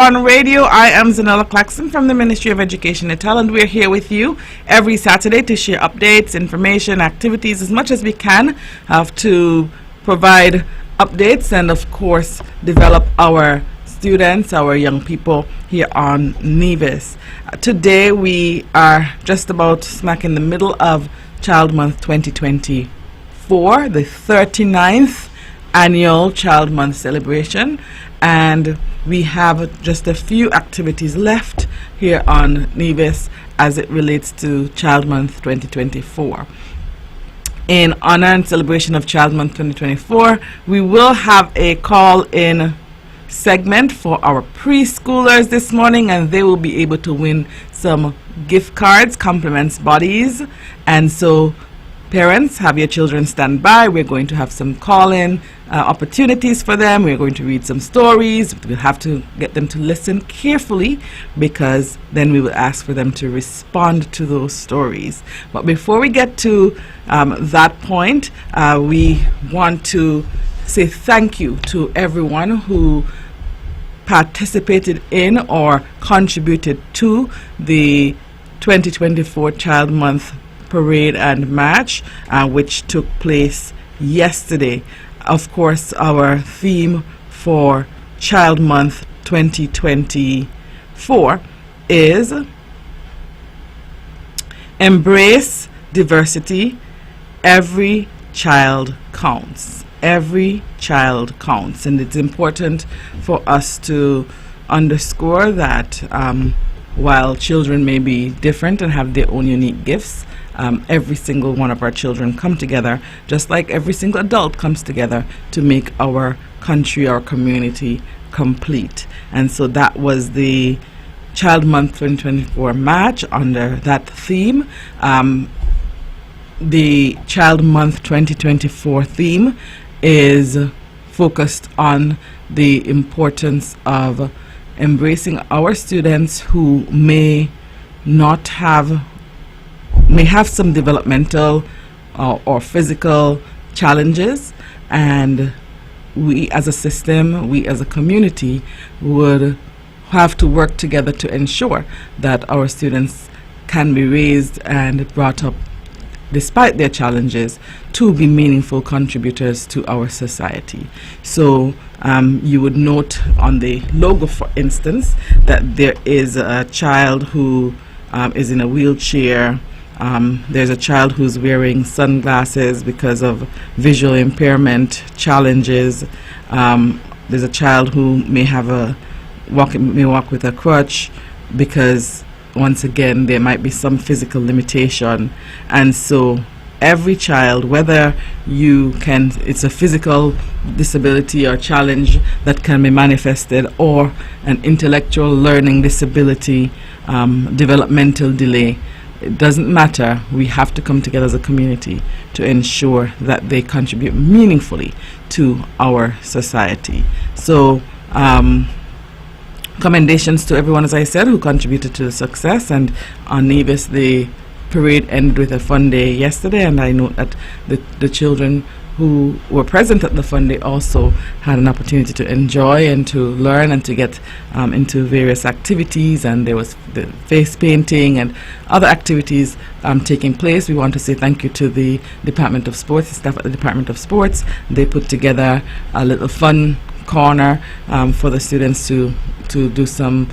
On radio, I am Zahnela Claxton from the Ministry of Education and Talent. We're here with you every Saturday to share updates, information, activities as much as we can to provide updates and, of course, develop our students, our young people here on Nevis. Today, we are just about smack in the middle of Child Month 2024, the 39th annual Child Month celebration, and we have just a few activities left here on Nevis as it relates to Child Month 2024. In honor and celebration of Child Month 2024, we will have a call-in segment for our preschoolers this morning, and they will be able to win some gift cards, compliments bodies. And so parents, have your children stand by. We're going to have some call-in opportunities for them. We're going to read some stories. We'll have to get them to listen carefully, because then we will ask for them to respond to those stories. But before we get to that point, we want to say thank you to everyone who participated in or contributed to the 2024 Child Month Parade and March, which took place yesterday. Of course, our theme for Child Month 2024 is Embrace Diversity. Every child counts. Every child counts. And it's important for us to underscore that while children may be different and have their own unique gifts, every single one of our children come together, just like every single adult comes together to make our country, our community complete. And so that was the Child Month 2024 March under that theme. The Child Month 2024 theme is focused on the importance of embracing our students who may have some developmental or physical challenges, and we as a system, we as a community would have to work together to ensure that our students can be raised and brought up, despite their challenges, to be meaningful contributors to our society. So you would note on the logo, for instance, that there is a child who is in a wheelchair. There's a child who's wearing sunglasses because of visual impairment challenges. There's a child who may walk with a crutch because, once again, there might be some physical limitation. And so every child, whether it's a physical disability or challenge that can be manifested, or an intellectual learning disability, developmental delay, it doesn't matter. We have to come together as a community to ensure that they contribute meaningfully to our society. So commendations to everyone, as I said, who contributed to the success. And on Nevis, the parade ended with a fun day yesterday, and I know that the children who were present at the fun day also had an opportunity to enjoy and to learn and to get into various activities, and there was the face painting and other activities taking place. We want to say thank you to the Department of Sports, the staff at the Department of Sports. They put together a little fun corner for the students to do some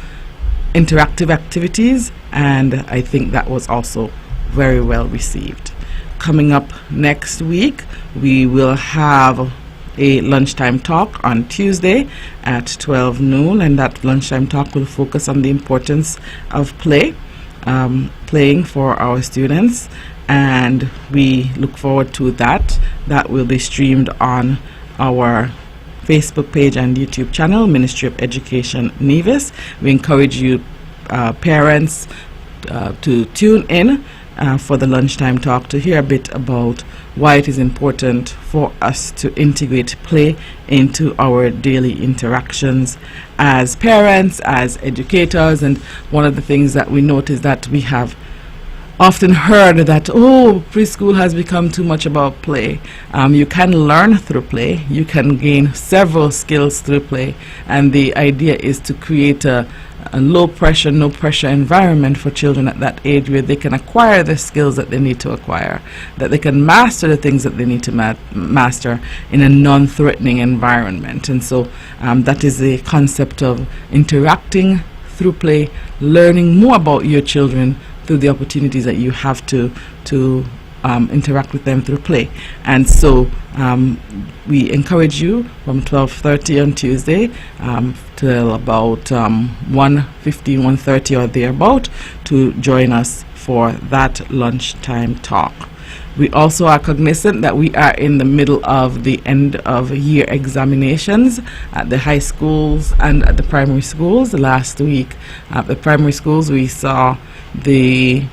interactive activities, and I think that was also very well received. Coming up next week, we will have a lunchtime talk on Tuesday at 12 noon, and that lunchtime talk will focus on the importance of playing for our students, and we look forward to that. That will be streamed on our Facebook page and YouTube channel, Ministry of Education Nevis. We encourage you parents to tune in for the lunchtime talk to hear a bit about why it is important for us to integrate play into our daily interactions as parents, as educators. And one of the things that we notice that we have often heard that, oh, preschool has become too much about play. You can learn through play. You can gain several skills through play. And the idea is to create a low pressure, no pressure environment for children at that age where they can acquire the skills that they need to acquire, that they can master the things that they need to master in a non-threatening environment. And so that is the concept of interacting through play, learning more about your children through the opportunities that you have to interact with them through play. And so we encourage you from 12:30 on Tuesday till about 1:15, 1:30 or thereabout to join us for that lunchtime talk. We also are cognizant that we are in the middle of the end of year examinations at the high schools and at the primary schools. Last week at the primary schools we saw the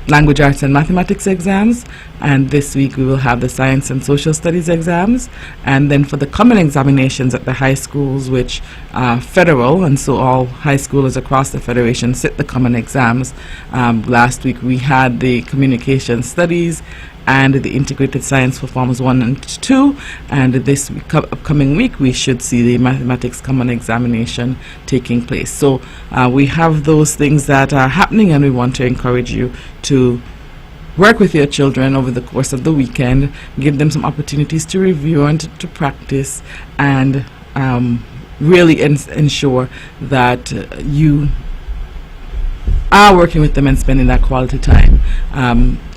language arts and mathematics exams, and this week we will have the science and social studies exams. And then for the common examinations at the high schools, which are federal, and so all high schoolers across the federation sit the common exams. Last week we had the communication studies and the integrated science for forms 1 and 2, and this week, upcoming week we should see the mathematics common examination taking place. So we have those things that are happening, and we want to encourage you to work with your children over the course of the weekend, give them some opportunities to review and to practice, and really ensure that you are working with them and spending that quality time.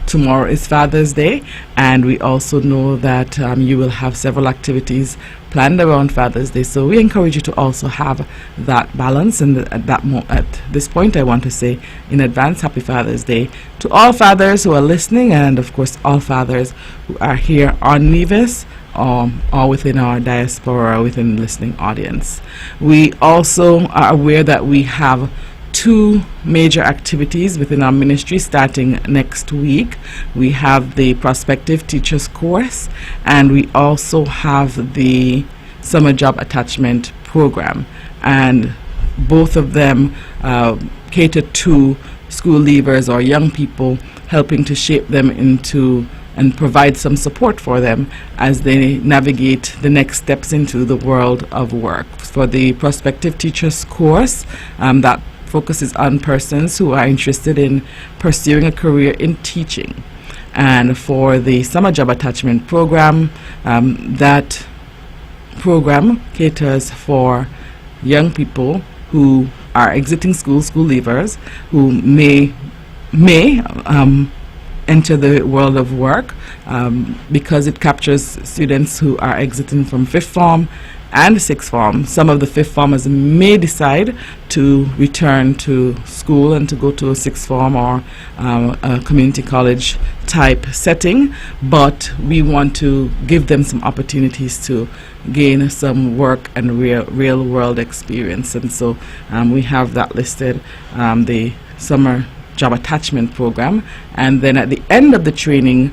Tomorrow is Father's Day, and we also know that you will have several activities planned around Father's Day, so we encourage you to also have that balance. And at this point I want to say in advance, happy Father's Day to all fathers who are listening, and of course all fathers who are here on Nevis or within our diaspora or within the listening audience. We also are aware that we have 2 major activities within our ministry starting next week. We have the prospective teachers course, and we also have the summer job attachment program, and both of them cater to school leavers or young people, helping to shape them into and provide some support for them as they navigate the next steps into the world of work. For the prospective teachers course, that focuses on persons who are interested in pursuing a career in teaching. And for the summer job attachment program, that program caters for young people who are exiting school leavers, who may enter the world of work, because it captures students who are exiting from 5th form and 6th form. Some of the 5th formers may decide to return to school and to go to a 6th form or a community college type setting, but we want to give them some opportunities to gain some work and real world experience. And so we have that listed, the summer job attachment program, and then at the end of the training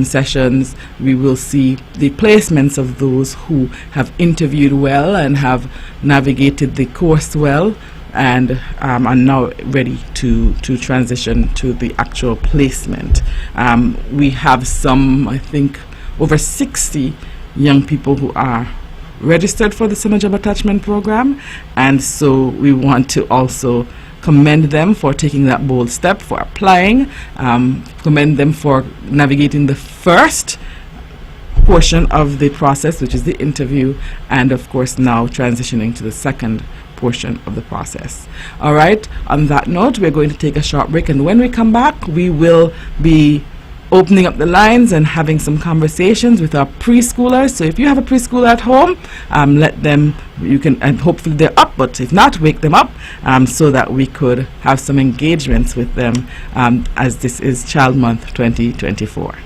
sessions we will see the placements of those who have interviewed well and have navigated the course well and are now ready to transition to the actual placement. We have some, I think, over 60 young people who are registered for the summer job attachment program, and so we want to also commend them for taking that bold step, for applying, commend them for navigating the first portion of the process, which is the interview, and of course now transitioning to the second portion of the process. All right, on that note, we're going to take a short break, and when we come back we will be opening up the lines and having some conversations with our preschoolers. So if you have a preschooler at home, let them, you can, and hopefully they're up, but if not, wake them up so that we could have some engagements with them as this is Child Month 2024.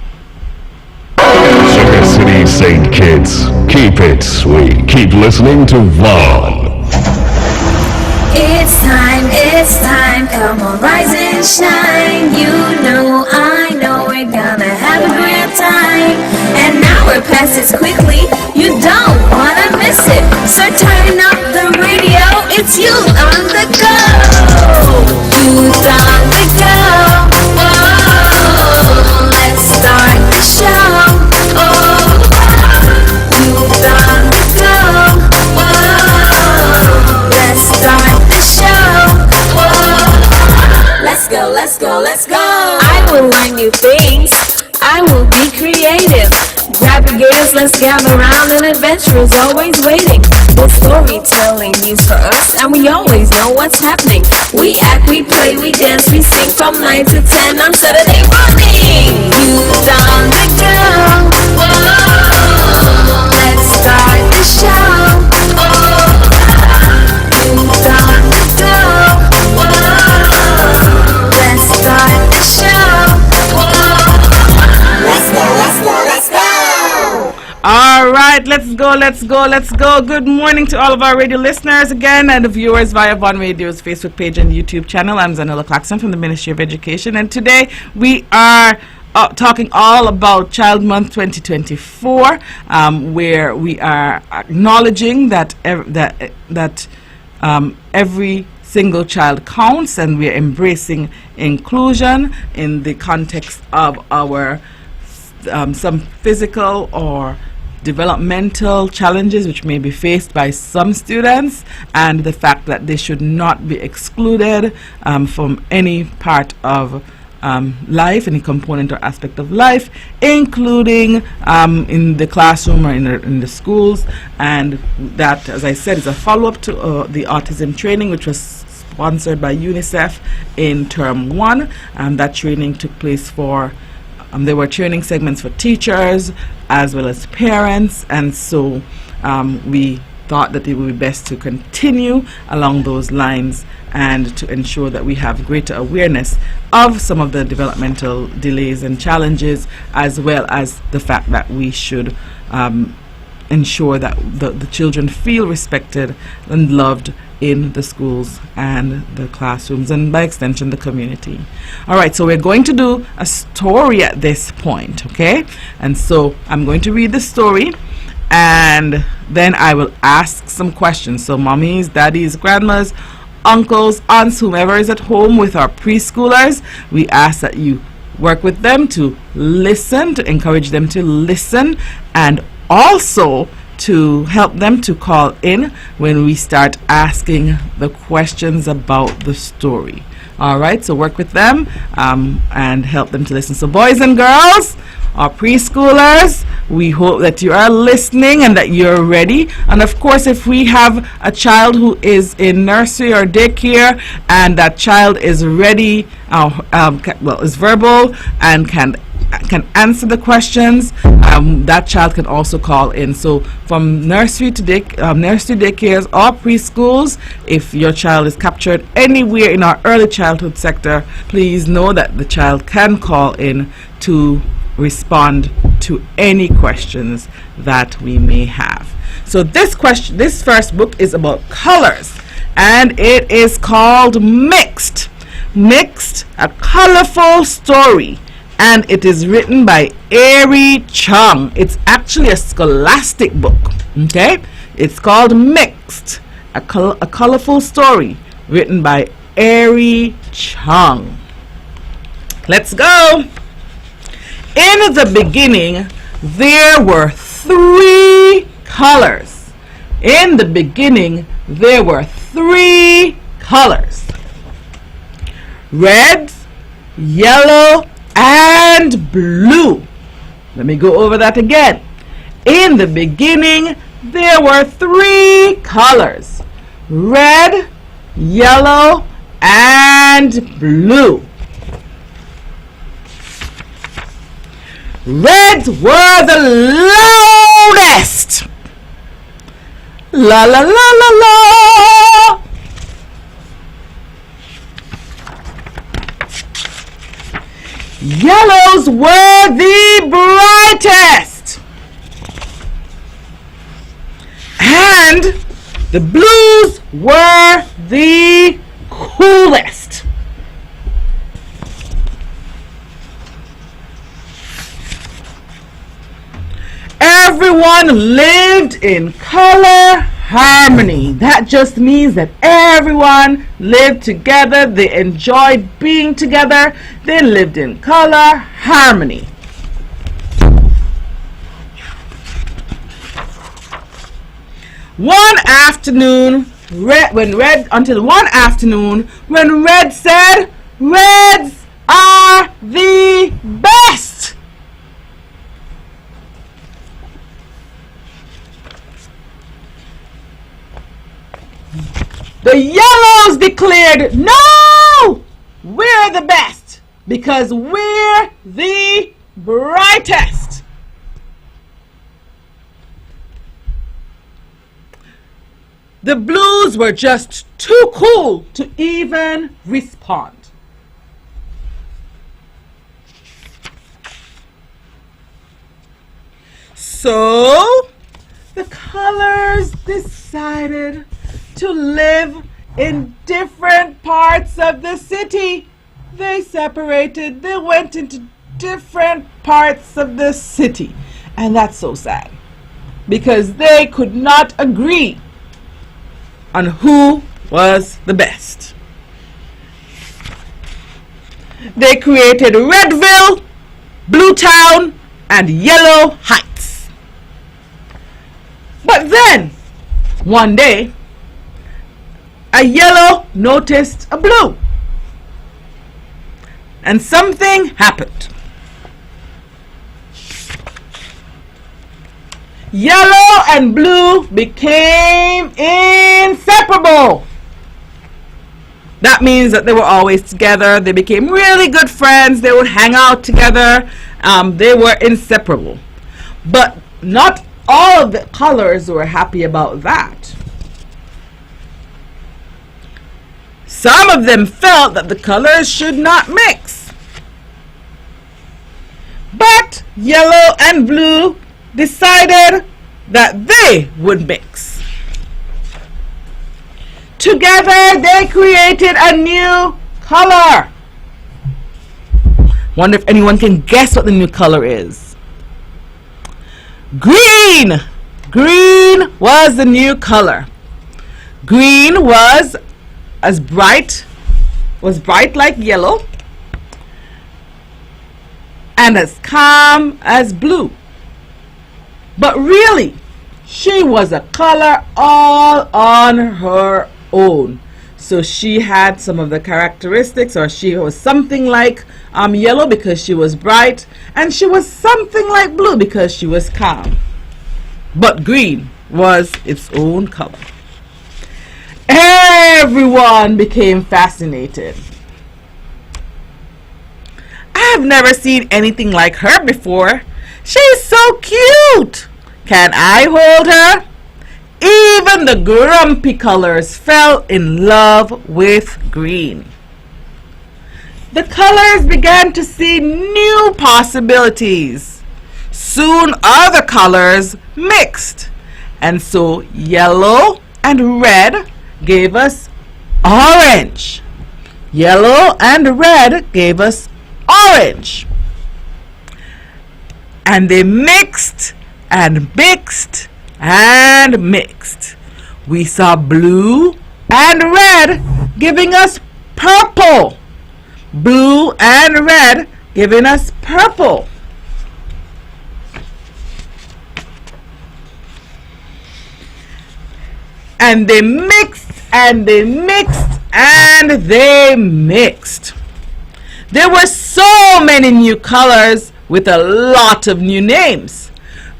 Sugar City St. Kitts, keep it sweet. Keep listening to Vaughn. It's time, come on, rise and shine. You know, I know we're gonna have a great time. And now we're past it quickly, you don't wanna miss it. So turn up the radio, it's you on the go. Who's on the go? trying new things. I will be creative. Grab your gears, let's gather round. An adventure is always waiting. The storytelling news for us, and we always know what's happening. We act, we play, we dance, we sing from 9 to 10 on Saturday morning. Youth on the go. Whoa. Let's start the show. Youth on the go. Whoa. Let's start the show. Let's go, let's go, let's go. All right, let's go, let's go, let's go. Good morning to all of our radio listeners again and the viewers via Von Radio's Facebook page and YouTube channel. I'm Zahnela Claxton from the Ministry of Education, and today we are talking all about Child Month 2024, where we are acknowledging that every single child counts, and we're embracing inclusion in the context of our some physical or developmental challenges which may be faced by some students, and the fact that they should not be excluded from any part of life, any component or aspect of life, including in the classroom or in the schools. And that, as I said, is a follow-up to the autism training, which was sponsored by UNICEF in term 1, and that training took place for there were training segments for teachers as well as parents, and so we thought that it would be best to continue along those lines and to ensure that we have greater awareness of some of the developmental delays and challenges, as well as the fact that we should ensure that the children feel respected and loved in the schools and the classrooms, and by extension the community. All right, so we're going to do a story at this point, okay? And so I'm going to read the story, and then I will ask some questions. So mommies, daddies, grandmas, uncles, aunts, whomever is at home with our preschoolers, we ask that you work with them to listen, to encourage them to listen, and also to help them to call in when we start asking the questions about the story. All right, so work with them and help them to listen. So boys and girls, our preschoolers, we hope that you are listening and that you're ready. And of course, if we have a child who is in nursery or daycare and that child is ready, is verbal and can answer the questions, that child can also call in. So from nursery to nursery daycares or preschools, if your child is captured anywhere in our early childhood sector, please know that the child can call in to respond to any questions that we may have. So this first book is about colors, and it is called Mixed, a colorful story. And it is written by Ari Chung. It's actually a scholastic book, okay? It's called Mixed, a colorful story written by Ari Chung. Let's go. In the beginning, there were 3 colors. In the beginning, there were 3 colors: red, yellow, and blue. Let me go over that again. In the beginning, there were 3 colors: red, yellow, and blue. Reds were the loudest. La la la la la. Yellows were the brightest, and the blues were the coolest. Everyone lived in color harmony. That just means that everyone lived together. They enjoyed being together. They lived in color harmony. One afternoon, when Red said, "Reds are the best. The yellows declared, no, we're the best because we're the brightest. The blues were just too cool to even respond. So the colors decided to live in different parts of the city. They separated, they went into different parts of the city. And that's so sad because they could not agree on who was the best. They created Redville, Blue Town, and Yellow Heights. But then, one day, a yellow noticed a blue. And something happened. Yellow and blue became inseparable. That means that they were always together. They became really good friends. They would hang out together. They were inseparable. But not all of the colors were happy about that. Some of them felt that the colors should not mix. But yellow and blue decided that they would mix. Together they created a new color. Wonder if anyone can guess what the new color is. Green! Green was the new color. Green was bright like yellow and as calm as blue. But really, she was a color all on her own. So she had some of the characteristics, or she was something like yellow because she was bright, and she was something like blue because she was calm. But green was its own color. Everyone became fascinated. I've never seen anything like her before. She's so cute. Can I hold her? Even the grumpy colors fell in love with green. The colors began to see new possibilities. Soon other colors mixed. And so yellow and red gave us orange. Yellow and red gave us orange. And they mixed and mixed and mixed. We saw blue and red giving us purple. Blue and red giving us purple. And they mixed and they mixed and they mixed. There were so many new colors with a lot of new names.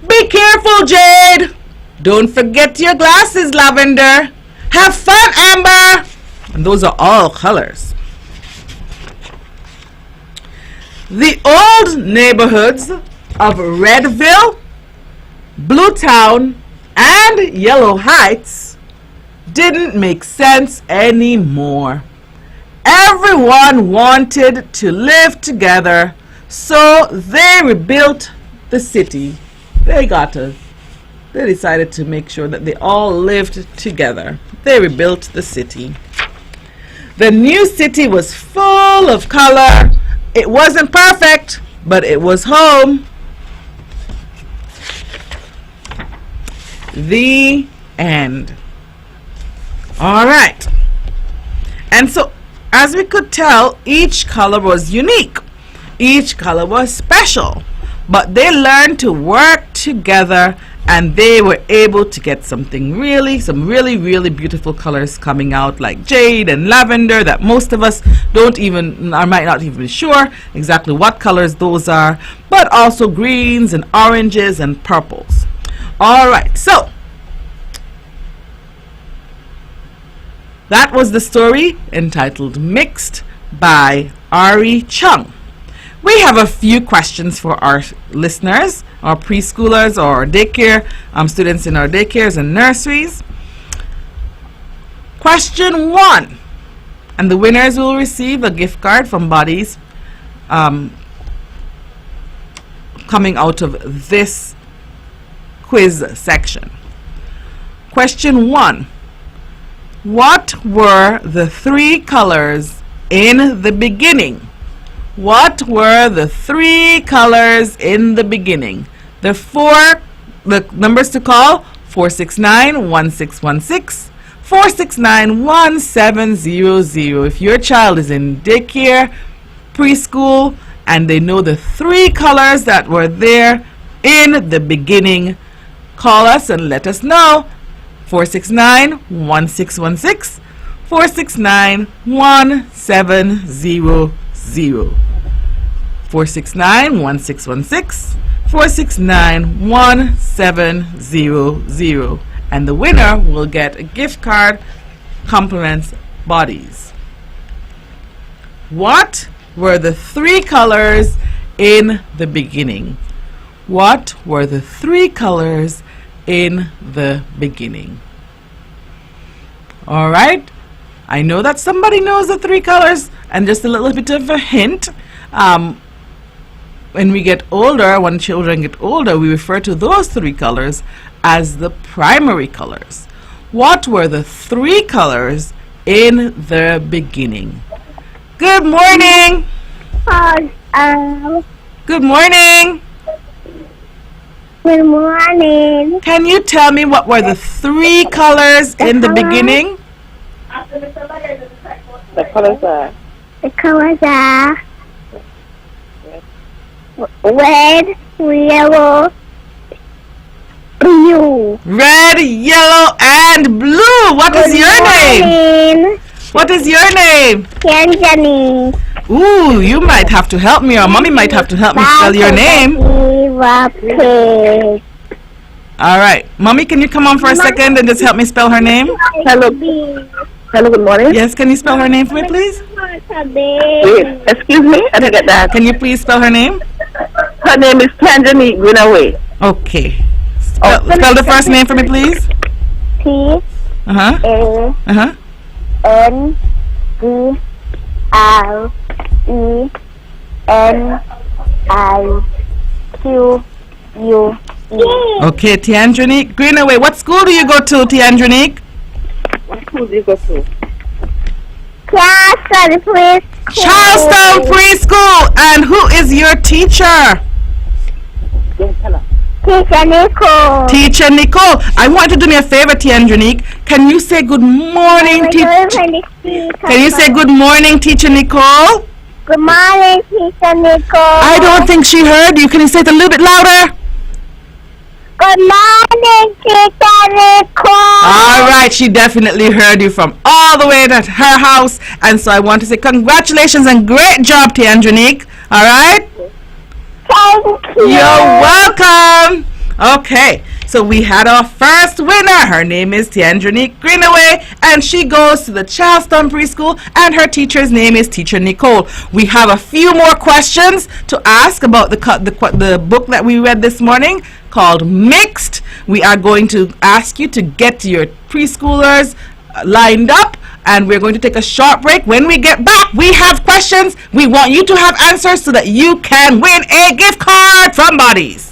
Be careful, Jade. Don't forget your glasses, Lavender. Have fun, Amber. And those are all colors. The old neighborhoods of Redville, Blue Town, and Yellow Heights didn't make sense anymore. Everyone wanted to live together, so they rebuilt the city. They decided to make sure that they all lived together. They rebuilt the city. The new city was full of color. It wasn't perfect, but it was home. The end. All right. And so, as we could tell, each color was unique. Each color was special. But they learned to work together and they were able to get some really beautiful colors coming out, like jade and lavender, that most of us might not even be sure exactly what colors those are, but also greens and oranges and purples. All right, so that was the story entitled Mixed by Ari Chung. We have a few questions for our listeners, our preschoolers or daycare students in our daycares and nurseries. Question 1, and the winners will receive a gift card from Bodies coming out of this quiz section. Question 1. What were the 3 colors in the beginning? What were the 3 colors in the beginning? The numbers to call: 469-1616, 469-1700. If your child is in daycare, preschool, and they know the 3 colors that were there in the beginning, call us and let us know. 469-1616, 469-1700. 469-1616, 469-1700, and the winner will get a gift card, compliments Bodies. What were the 3 colors in the beginning? What were the 3 colors in the beginning? All right, I know that somebody knows the 3 colors, and just a little bit of a hint. When children get older, we refer to those 3 colors as the primary colors. What were the 3 colors in the beginning? Good morning. Good morning. Good morning. Can you tell me what were the 3 colors in the beginning? The colors are red, yellow, blue. Red, yellow, and blue. What is your name? What is your name? Tangerine. Ooh, you might have to help me, or mommy might have to help me spell your name. All right, mommy, can you come on for a second and just help me spell her name? Hello, good morning. Yes, can you spell her name for me, please? Wait, excuse me, I didn't get that. Can you please spell her name? Her name is Tangerine Greenaway. Okay. Spell the first name for me, please. Tangerine. Okay, Tiandronique Greenaway. What school do you go to, Tiandronique? What school do you go to? Charleston Preschool. And who is your teacher? Teacher Nicole. Teacher Nicole. I want you to do me a favor, Tiandronique. Can you say good morning, Teacher? Can you say good morning, Teacher Nicole? Good morning, Teacher Nicole. I don't think she heard you. Can you say it a little bit louder? Good morning, Teacher Nicole. All right, she definitely heard you from all the way at her house, and so I want to say congratulations and great job, Tiandronique. All right? Thank you. You're welcome. Okay, so we had our first winner. Her name is Tiandronique Greenaway, and she goes to the Charleston Preschool, and her teacher's name is Teacher Nicole. We have a few more questions to ask about the book that we read this morning called Mixed. We are going to ask you to get your preschoolers lined up, and we're going to take a short break. When we get back, we have questions. We want you to have answers so that you can win a gift card from Bodies.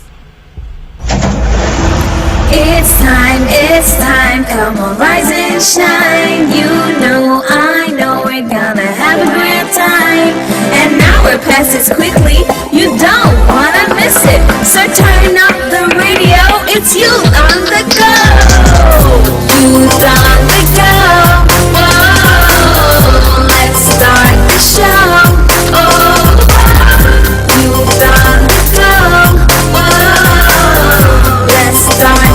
It's time, come on, rise and shine. You know, I know we're gonna have a great time. And now we're past this quickly, you don't wanna miss it. So turn up the radio, it's you on the go. Youth on the go. Whoa, let's start the show. Oh, youth on the go. Whoa, let's start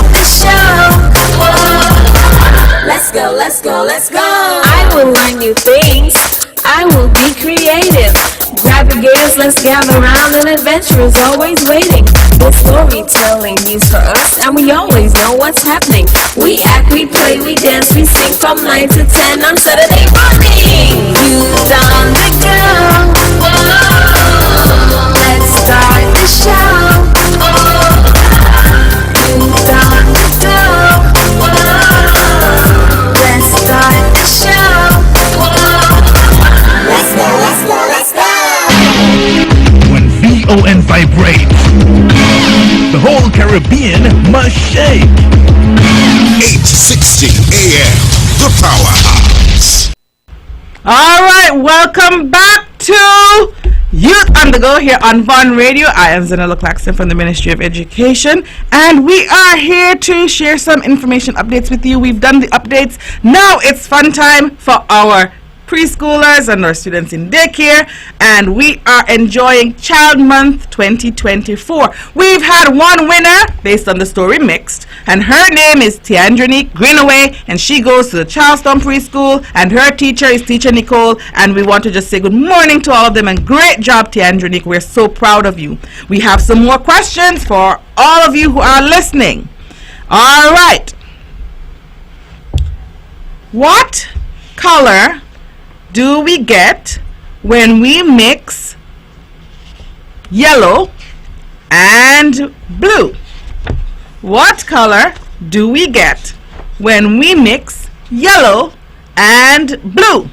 will learn new things. I will be creative. Grab your gears, let's gather round. An adventure is always waiting. The storytelling news for us, and we always know what's happening. We act, we play, we dance, we sing from 9 to 10 on Saturday morning. Youth on the go. Whoa. Let's start the show. Youth on the go. Whoa. Let's start the show. Let's go, let's go, let's go. When VON vibrates, the whole Caribbean must shake. 860 AM, the powerhouse. All right, welcome back to Youth on the Go here on Vaughn Radio. I am Zahnela Claxton from the Ministry of Education, and we are here to share some information updates with you. We've done the updates. Now it's fun time for our preschoolers and our students in daycare, and we are enjoying Child Month 2024. We've had one winner based on the story Mixed, and her name is Tiandrinique Greenaway, and she goes to the Charleston Preschool, and her teacher is Teacher Nicole, and we want to just say good morning to all of them, and great job, Tiandrinique. We're so proud of you. We have some more questions for all of you who are listening. All right. What color do we get when we mix yellow and blue? What color do we get when we mix yellow and blue?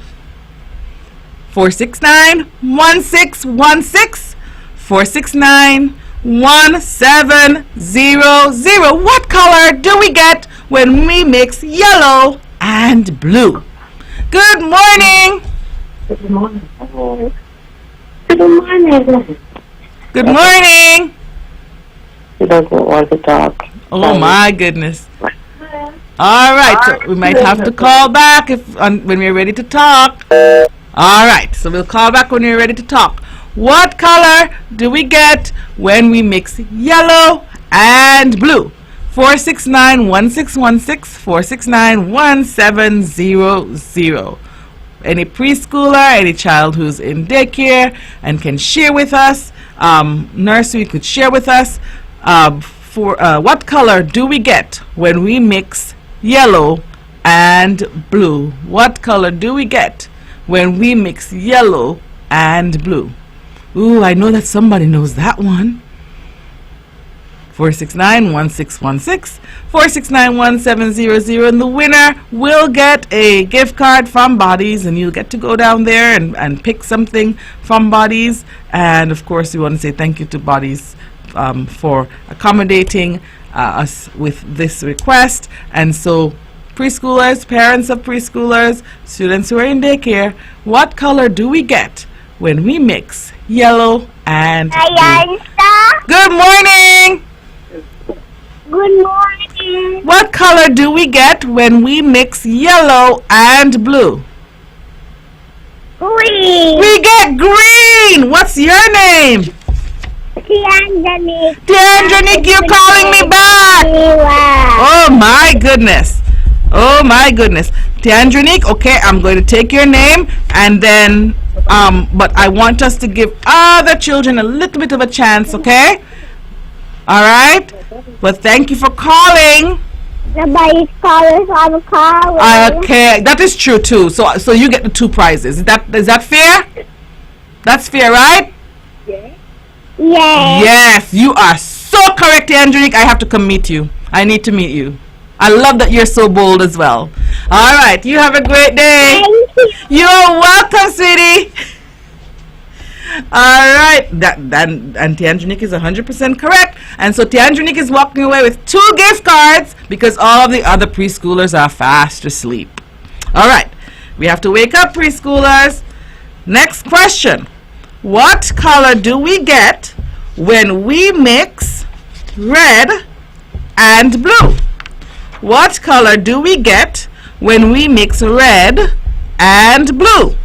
469-1616, 469-1700. What color do we get when we mix yellow and blue? Good morning. Good morning. Good morning. Good morning. She doesn't want to talk. Oh my goodness. All right, so we might have to call back when we're ready to talk. All right, so we'll call back when we're ready to talk. What color do we get when we mix yellow and blue? 469-1616, 469-1700. Any preschooler, any child who's in daycare and can share with us, nursery could share with us, what color do we get when we mix yellow and blue? What color do we get when we mix yellow and blue? Ooh, I know that somebody knows that one. 469-1616, 469-1700, and the winner will get a gift card from Bodies, and you'll get to go down there and pick something from Bodies. And of course, we want to say thank you to Bodies for accommodating us with this request. And so, preschoolers, parents of preschoolers, students who are in daycare, what color do we get when we mix yellow and blue? Good morning. Good morning. What color do we get when we mix yellow and blue? Green. We get green. What's your name? Tiandrinique. Tiandrinique, you're calling me back. Oh my goodness. Oh my goodness. Tiandrinique, okay, I'm going to take your name, and then but I want us to give other children a little bit of a chance, okay? All right? Well, thank you for calling. Nobody's calling on the call. Okay, that is true too. So you get the 2 prizes. Is that fair? That's fair, right? Yes. Yes, you are so correct, Andronique. I have to come meet you. I need to meet you. I love that you're so bold as well. All right, you have a great day. Thank you. You're welcome, sweetie. All right, and Tiandrinique is 100% correct. And so Tiandrinique is walking away with 2 gift cards because all of the other preschoolers are fast asleep. All right, we have to wake up, preschoolers. Next question. What color do we get when we mix red and blue? What color do we get when we mix red and blue?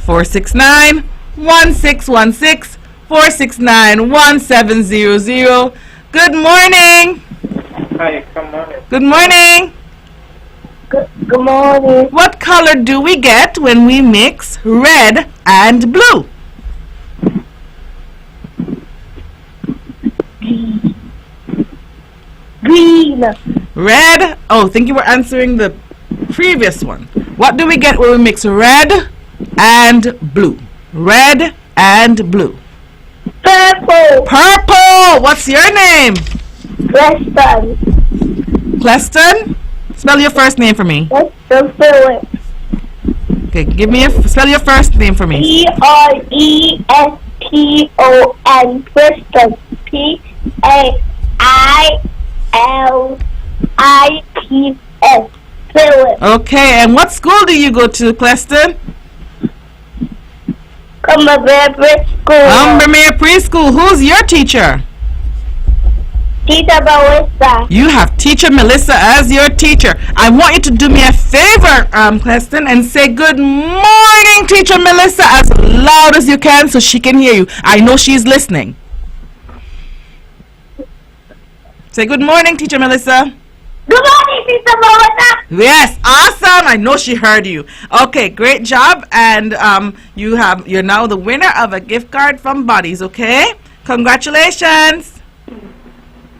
469-1616, 469-1700. Good morning. Hi, good morning. Good morning. Good morning. What color do we get when we mix red and blue? Green. Red. Oh, think you were answering the previous one. What do we get when we mix red and blue? Red and blue. Purple. Purple. What's your name? Preston. Cleston? Spell your first name for me. Preston Phillips. Okay, spell your first name for me. Preston. Preston. P-A-I-L-I-P-S. Phillips. Okay, and what school do you go to, Cleston? Cumberland School. Umbermere Preschool. Who's your teacher? Teacher Melissa. You have teacher Melissa as your teacher. I want you to do me a favor, Cleston, and say good morning, teacher Melissa, as loud as you can so she can hear you. I know she's listening. Say good morning, teacher Melissa. Good morning, Teacher Melissa. Yes, awesome. I know she heard you. Okay, great job. And you're now the winner of a gift card from Buddies, okay? Congratulations.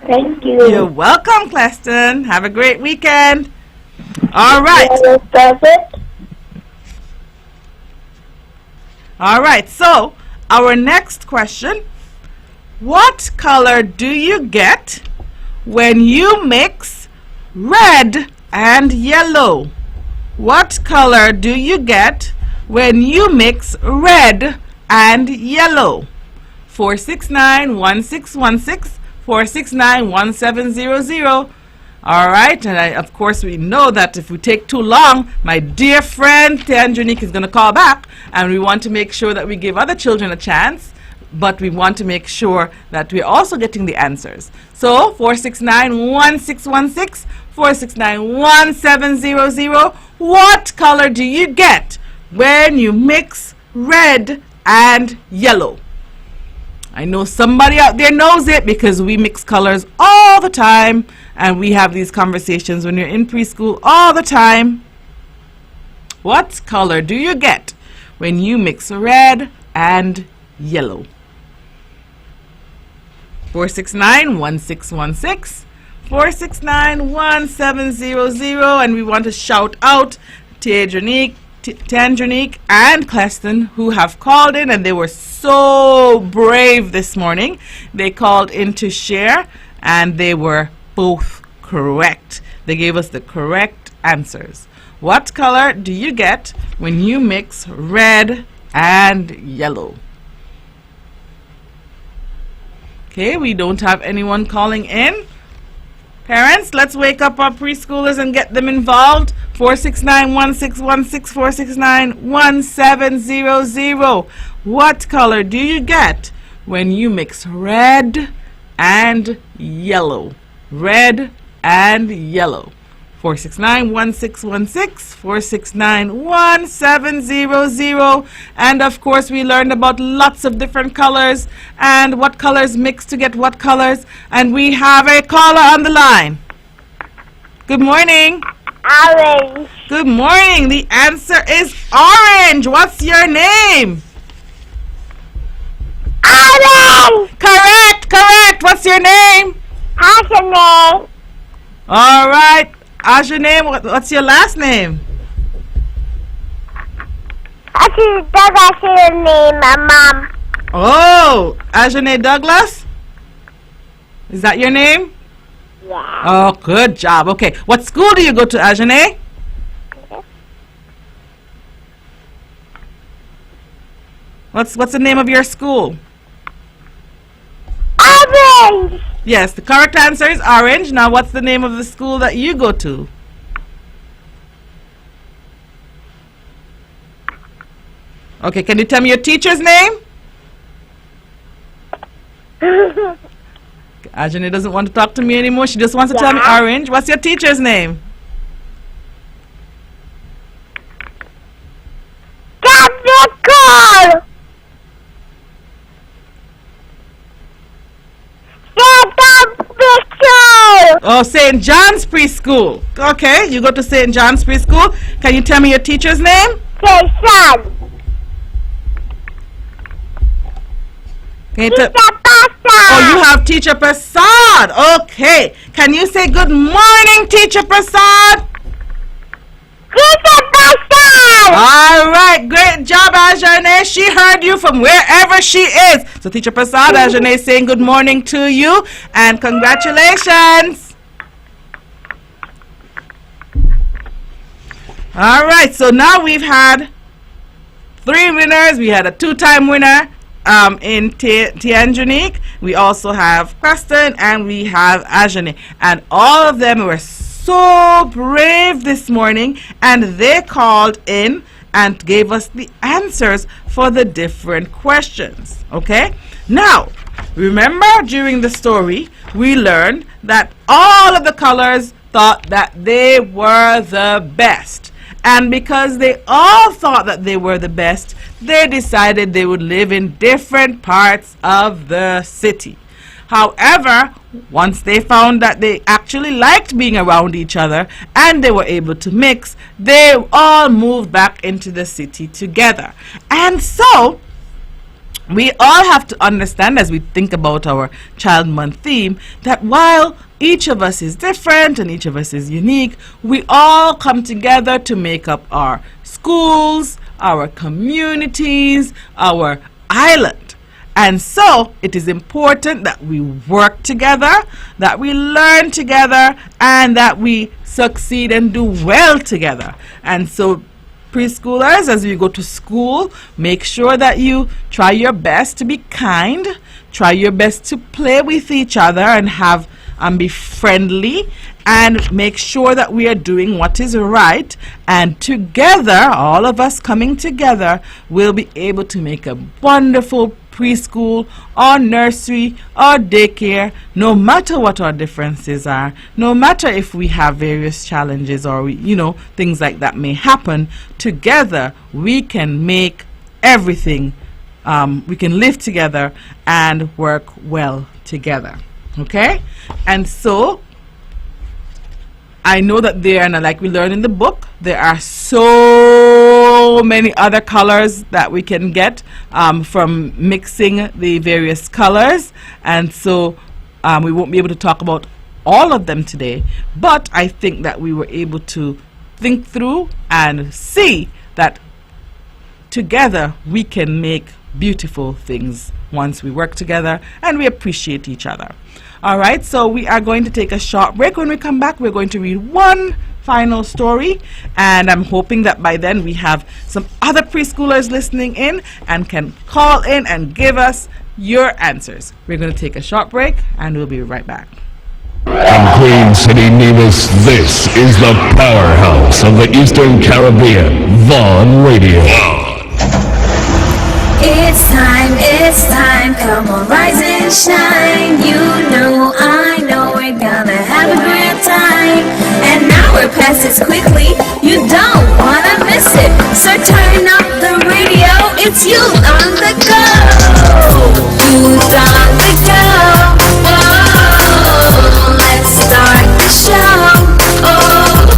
Thank you. You're welcome, Cleston. Have a great weekend. All right. All right. So, our next question. What color do you get when you mix red and yellow? What color do you get when you mix red and yellow? 469-1616, 469-1700. All right, and of course we know that if we take too long, my dear friend Tanjanique is going to call back, and we want to make sure that we give other children a chance, but we want to make sure that we're also getting the answers. So 469-1616, 469-1700. What color do you get when you mix red and yellow? I know somebody out there knows it because we mix colors all the time and we have these conversations when you're in preschool all the time. What color do you get when you mix red and yellow? 469-1616, 469-1700, and we want to shout out Tanjanique and Cleston, who have called in, and they were so brave this morning. They called in to share, and they were both correct. They gave us the correct answers. What color do you get when you mix red and yellow? Okay, we don't have anyone calling in. Parents, let's wake up our preschoolers and get them involved. 469-1616, 469-1700. What color do you get when you mix red and yellow? Red and yellow. 469-1616, 469-1700. And of course we learned about lots of different colors and what colors mix to get what colors. And we have a caller on the line. Good morning. Orange. Good morning. The answer is orange. What's your name? Orange. Correct. What's your name? Hasane. All right. Ajane, what's your last name? That's your name, Mom. Oh, Ajane Douglas? Is that your name? Yeah. Oh, good job. Okay. What school do you go to, Ajane? What's the name of your school? Orange. Yes, the correct answer is orange. Now, what's the name of the school that you go to? Okay, can you tell me your teacher's name? Ajane doesn't want to talk to me anymore. She just wants to tell me orange. What's your teacher's name? Capricorn. Oh, St. John's Preschool. Okay, you go to St. John's Preschool. Can you tell me your teacher's name? Jason. Can you Teacher Oh, Pasta. you have Teacher Prasad. Okay. Can you say good morning, Teacher Prasad? Teacher Pasta. All right. Great job, Ajane. She heard you from wherever she is. So, Teacher Prasad, Ajane is saying good morning to you and congratulations. All right. So now we've had 3 winners. We had a 2-time winner in Tianjanique. We also have Preston and we have Ajane. And all of them were so brave this morning, and they called in and gave us the answers for the different questions. Okay? Now, remember during the story, we learned that all of the colors thought that they were the best. And because they all thought that they were the best, they decided they would live in different parts of the city. However, once they found that they actually liked being around each other and they were able to mix, they all moved back into the city together. And so, we all have to understand as we think about our Child Month theme that while each of us is different and each of us is unique, we all come together to make up our schools, our communities, our island. And so it is important that we work together, that we learn together, and that we succeed and do well together. And so preschoolers, as you go to school, make sure that you try your best to be kind, try your best to play with each other and be friendly, and make sure that we are doing what is right, and together, all of us coming together, we'll be able to make a wonderful preschool or nursery or daycare, no matter what our differences are, no matter if we have various challenges or things like that may happen. Together we can make everything, we can live together and work well together. Okay? And so I know that like we learned in the book, there are so many other colors that we can get from mixing the various colors, and so we won't be able to talk about all of them today, but I think that we were able to think through and see that together we can make beautiful things once we work together and we appreciate each other. All right, so we are going to take a short break. When we come back, we're going to read one final story, and I'm hoping that by then we have some other preschoolers listening in and can call in and give us your answers. We're going to take a short break and we'll be right back. From Queen City, Nevis, this is the powerhouse of the Eastern Caribbean, Vaughn Radio. It's time, come on, rise and shine. You know, I know we're gonna have a great time. And now we're past it quickly, you don't wanna miss it. So turn up the radio, it's you on the go. Youth on the go. Whoa, let's start the show. Oh,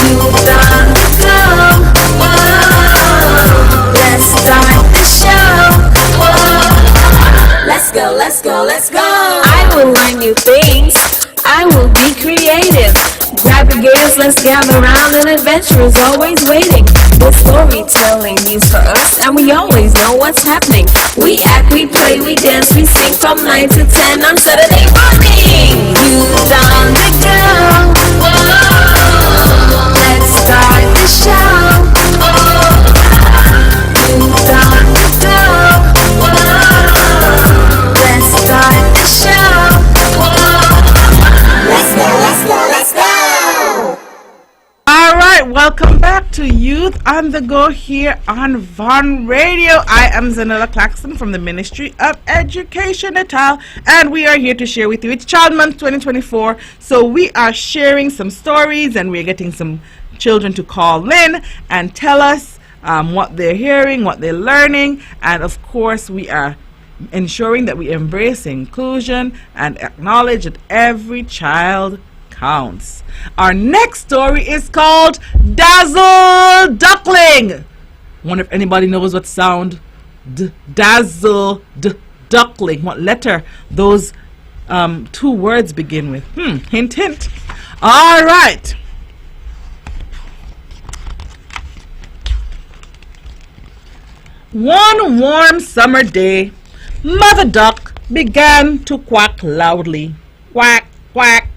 youth on the go. Whoa, let's start the show. Let's go. I will learn new things. I will be creative. Grab your gears, let's gather around. An adventure is always waiting. The storytelling news for us, and we always know what's happening. We act, we play, we dance, we sing from 9 to 10 on Saturday morning. Youth on the go. Whoa, let's start the show. Oh, youth on the go. Whoa, let's start the show. Let's go. All right, welcome back to Youth on the Go here on Vaughn Radio. I am Zahnela Claxton from the Ministry of Education Natal, and we are here to share with you. It's Child Month 2024, so we are sharing some stories, and we're getting some children to call in and tell us what they're hearing, what they're learning, and of course we are ensuring that we embrace inclusion and acknowledge that every child counts. Our next story is called Dazzle Duckling. Wonder if anybody knows what sound dazzle duckling, what letter those two words begin with. Hint, hint. All right. One warm summer day, Mother Duck began to quack loudly. Quack, quack.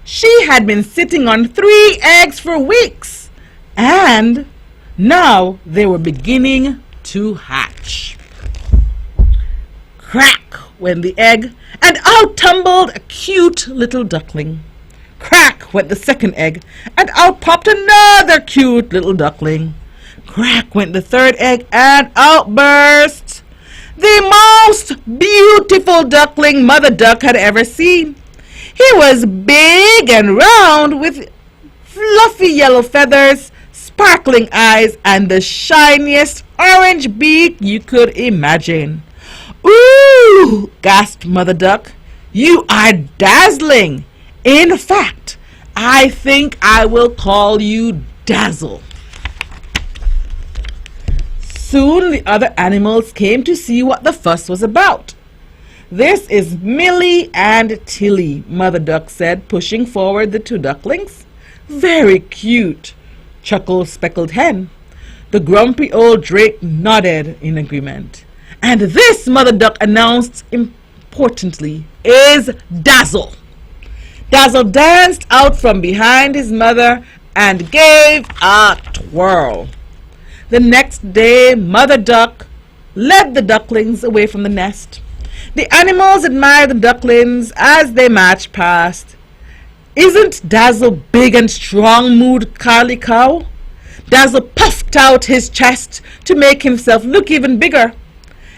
She had been sitting on 3 eggs for weeks, and now they were beginning to hatch. Crack went the egg, and out tumbled a cute little duckling. Crack went the second egg, and out popped another cute little duckling. Crack went the third egg, and out burst the most beautiful duckling Mother Duck had ever seen. He was big and round with fluffy yellow feathers, sparkling eyes, and the shiniest orange beak you could imagine. "Ooh!" gasped Mother Duck. "You are dazzling. In fact, I think I will call you Dazzle." Soon the other animals came to see what the fuss was about. "This is Millie and Tilly," Mother Duck said, pushing forward the 2 ducklings. "Very cute," chuckled Speckled Hen. The grumpy old drake nodded in agreement. "And this," Mother Duck announced importantly, "is Dazzle." Dazzle danced out from behind his mother and gave a twirl. The next day, Mother Duck led the ducklings away from the nest. The animals admired the ducklings as they marched past. "Isn't Dazzle big and strong?" mooed Carly Cow. Dazzle puffed out his chest to make himself look even bigger.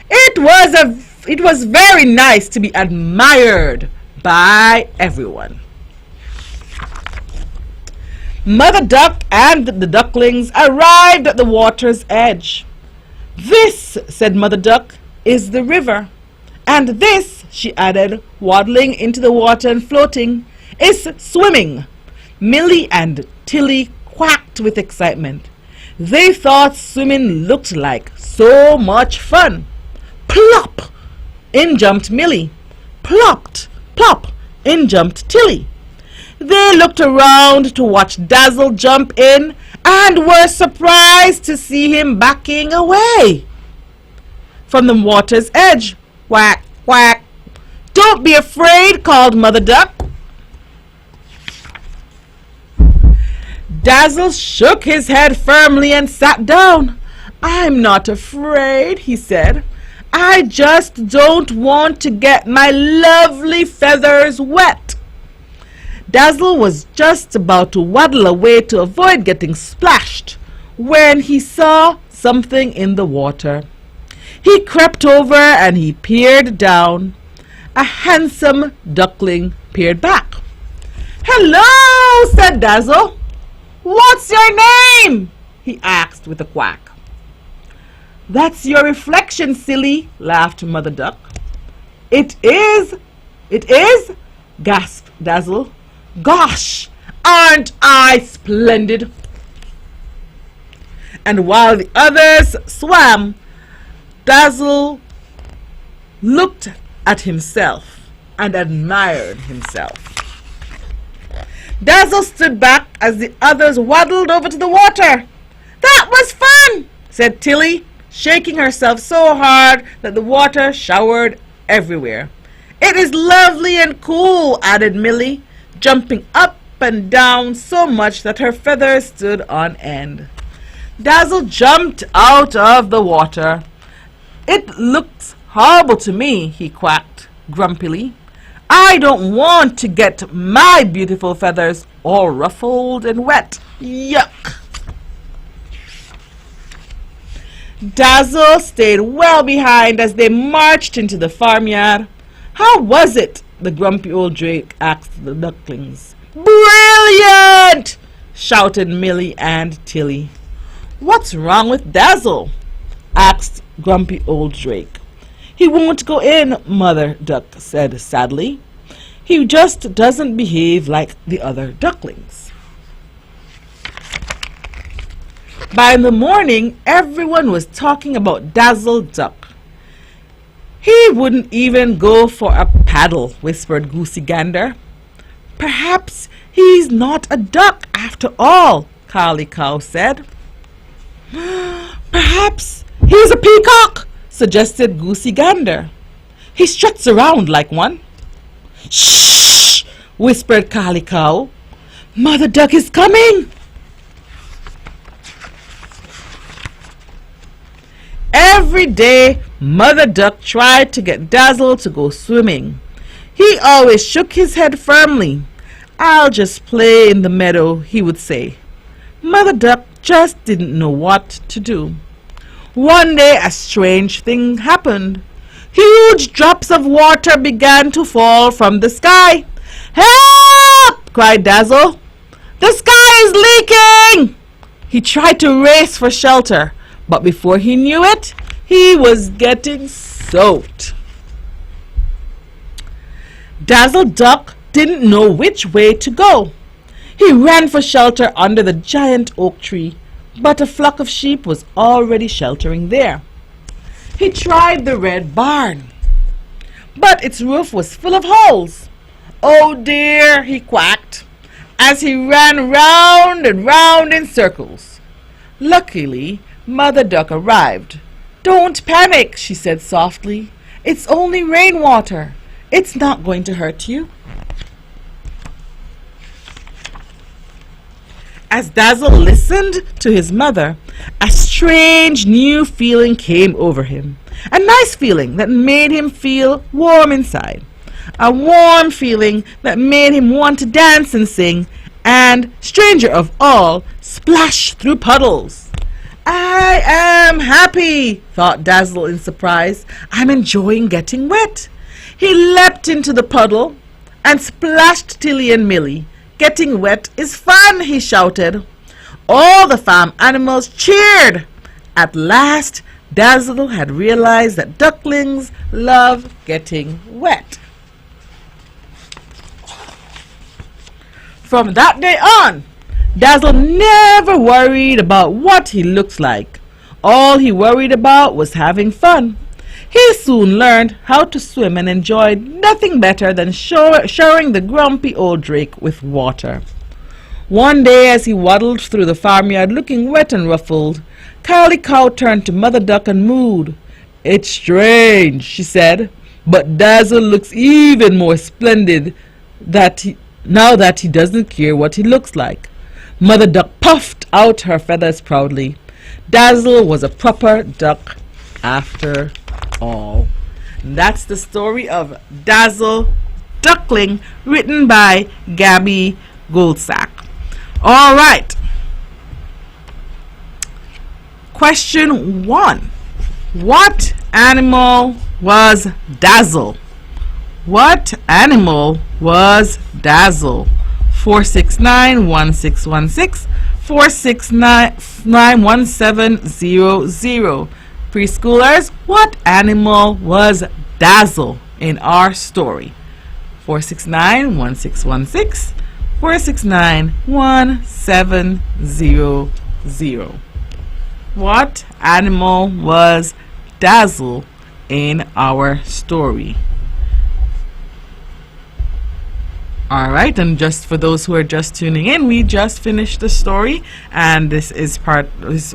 It was very nice to be admired by everyone. Mother Duck and the ducklings arrived at the water's edge. "This," said Mother Duck, "is the river. And this," she added, waddling into the water and floating, "is swimming." Millie and Tilly quacked with excitement. They thought swimming looked like so much fun. Plop! In jumped Millie. Plopped! Plop! In jumped Tilly. They looked around to watch Dazzle jump in and were surprised to see him backing away from the water's edge. Quack, quack. "Don't be afraid," called Mother Duck. Dazzle shook his head firmly and sat down. "I'm not afraid," he said. "I just don't want to get my lovely feathers wet." Dazzle was just about to waddle away to avoid getting splashed when he saw something in the water. He crept over and he peered down. A handsome duckling peered back. "Hello," said Dazzle. "What's your name?" he asked with a quack. "That's your reflection, silly," laughed Mother Duck. It is, gasped Dazzle. "Gosh, aren't I splendid?" And while the others swam, Dazzle looked at himself and admired himself. Dazzle stood back as the others waddled over to the water. "That was fun," said Tilly, shaking herself so hard that the water showered everywhere. "It is lovely and cool," added Millie, jumping up and down so much that her feathers stood on end. Dazzle jumped out of the water. "It looks horrible to me," he quacked grumpily. "I don't want to get my beautiful feathers all ruffled and wet. Yuck!" Dazzle stayed well behind as they marched into the farmyard. "How was it?" the grumpy old drake asked the ducklings. "Brilliant!" shouted Millie and Tilly. "What's wrong with Dazzle?" asked grumpy old drake. "He won't go in," Mother Duck said sadly. "He just doesn't behave like the other ducklings." By the morning, everyone was talking about Dazzle Duck. "He wouldn't even go for a paddle," whispered Goosey Gander. "Perhaps he's not a duck after all," Carly Cow said. "Perhaps he's a peacock," suggested Goosey Gander. "He struts around like one." "Shh!" whispered Carly Cow. "Mother Duck is coming!" Every day, Mother Duck tried to get Dazzle to go swimming. He always shook his head firmly. "I'll just play in the meadow," he would say. Mother Duck just didn't know what to do. One day, a strange thing happened. Huge drops of water began to fall from the sky. "Help!" cried Dazzle. "The sky is leaking!" He tried to race for shelter, but before he knew it, he was getting soaked. Dazzle Duck didn't know which way to go. He ran for shelter under the giant oak tree, but a flock of sheep was already sheltering there. He tried the red barn, but its roof was full of holes. "Oh dear," he quacked, as he ran round and round in circles. Luckily, Mother Duck arrived. "Don't panic," she said softly. "It's only rainwater. It's not going to hurt you." As Dazzle listened to his mother, a strange new feeling came over him. A nice feeling that made him feel warm inside. A warm feeling that made him want to dance and sing, and, stranger of all, splash through puddles. "I am happy," thought Dazzle in surprise. "I'm enjoying getting wet." He leapt into the puddle and splashed Tilly and Millie. "Getting wet is fun," he shouted. All the farm animals cheered. At last, Dazzle had realized that ducklings love getting wet. From that day on, Dazzle never worried about what he looked like. All he worried about was having fun. He soon learned how to swim and enjoyed nothing better than showering the grumpy old drake with water. One day, as he waddled through the farmyard looking wet and ruffled, Carly Cow turned to Mother Duck and mooed. "It's strange," she said, "but Dazzle looks even more splendid now that he doesn't care what he looks like." Mother Duck puffed out her feathers proudly. Dazzle was a proper duck after all. And that's the story of Dazzle Duckling, written by Gabby Goldsack. All right. Question 1. What animal was Dazzle? What animal was Dazzle? 469-1616, 469-1700. Preschoolers, what animal was Dazzle in our story? 469-1616, 469-1700. What animal was Dazzle in our story? Alright, and just for those who are just tuning in, we just finished the story, and this is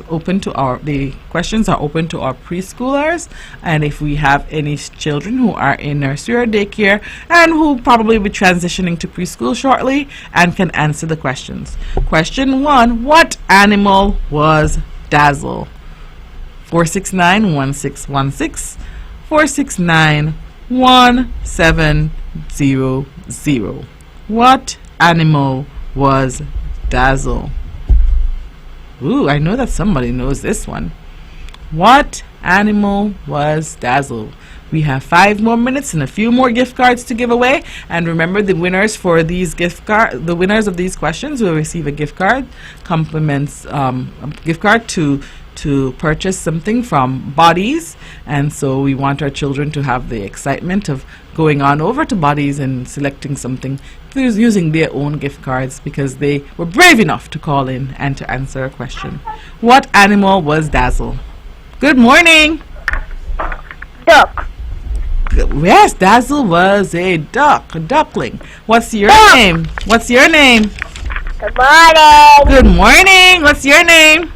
open to the questions are open to our preschoolers, and if we have any children who are in nursery or daycare and who probably will be transitioning to preschool shortly and can answer the questions. Question 1, what animal was Dazzle? 469-1616, 469-1700. What animal was Dazzle? Ooh, I know that somebody knows this one. What animal was Dazzle? We have 5 more minutes and a few more gift cards to give away. And remember, the winners for these the winners of these questions will receive a gift card, a gift card to to purchase something from Bodies, and so we want our children to have the excitement of going on over to Bodies and selecting something using their own gift cards because they were brave enough to call in and to answer a question. What animal was Dazzle? Good morning. Duck. Yes, Dazzle was a duck, a duckling. What's your Duck. name? What's your name? Good morning. Good morning. What's your name?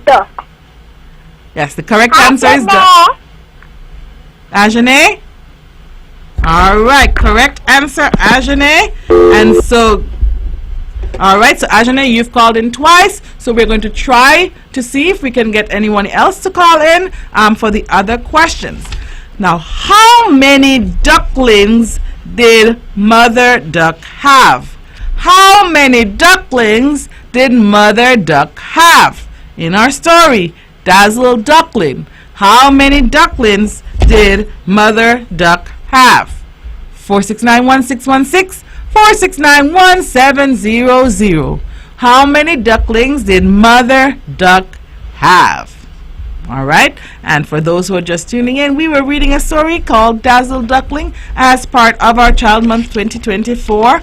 Duck. Yes, the correct answer is duck. Ajane? All right, correct answer, Ajane. And so, all right, so Ajane, you've called in twice, so we're going to try to see if we can get anyone else to call in for the other questions. Now, how many ducklings did Mother Duck have? How many ducklings did Mother Duck have? In our story, Dazzle Duckling. How many ducklings did Mother Duck have? 4691616, 4691700. How many ducklings did Mother Duck have? All right, and for those who are just tuning in, we were reading a story called Dazzle Duckling as part of our Child Month 2024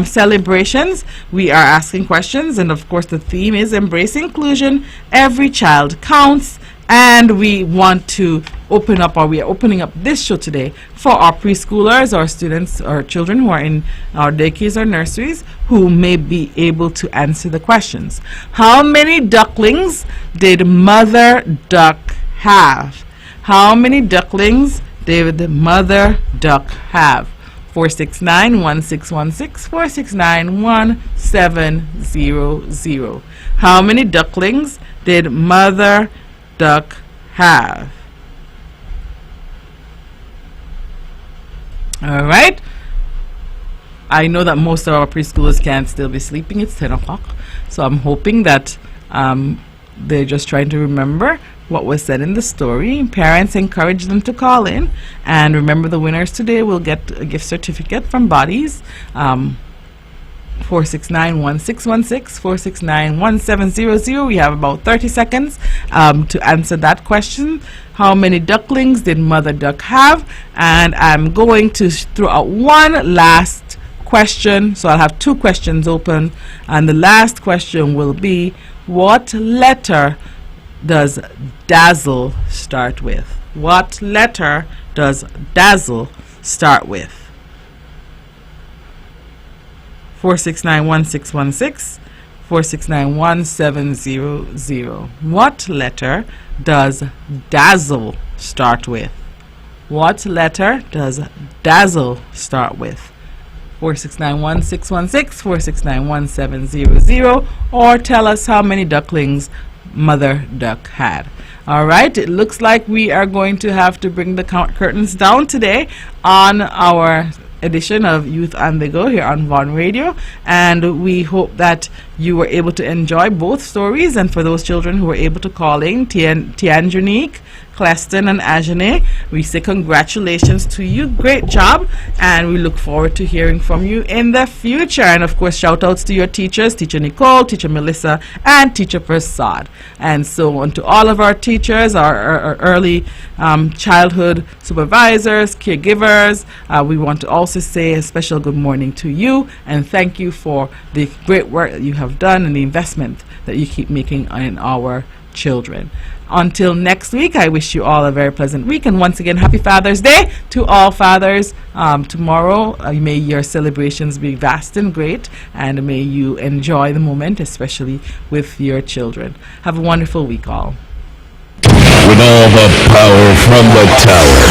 celebrations. We are asking questions, and of course the theme is Embrace Inclusion. Every child counts. And we want to open up, or we are opening up this show today for our preschoolers, our students, or children who are in our daycares or nurseries who may be able to answer the questions. How many ducklings did Mother Duck have? How many ducklings did Mother Duck have? 4691616, 4691700. How many ducklings did Mother Duck have? All right. I know that most of our preschoolers can still be sleeping. It's 10 o'clock. So I'm hoping that they're just trying to remember what was said in the story. Parents, encourage them to call in. And remember, the winners today will get a gift certificate from Bodies. 4691616, 4691700. We have about 30 seconds to answer that question. How many ducklings did Mother Duck have? And I'm going to throw out one last question. So I'll have two questions open, and the last question will be, what letter does Dazzle start with? What letter does Dazzle start with? 4691616, 4691700. What letter does Dazzle start with? What letter does Dazzle start with? 4691616, 4691700, or tell us how many ducklings Mother Duck had. All right, it looks like we are going to have to bring the curtains down today on our edition of Youth on the Go here on Vaughn Radio, and we hope that you were able to enjoy both stories. And for those children who were able to call in, Tianjanique, Claxton, and Ajane, we say congratulations to you. Great job, and we look forward to hearing from you in the future. And of course, shout outs to your teachers, Teacher Nicole, Teacher Melissa, and Teacher Prasad. And so on to all of our teachers, our early childhood supervisors, caregivers, we want to also say a special good morning to you, and thank you for the great work that you have done and the investment that you keep making in our children. Until next week, I wish you all a very pleasant week, and once again, happy Father's Day to all fathers. Tomorrow, may your celebrations be vast and great, and may you enjoy the moment, especially with your children. Have a wonderful week, all. With all the power from the tower.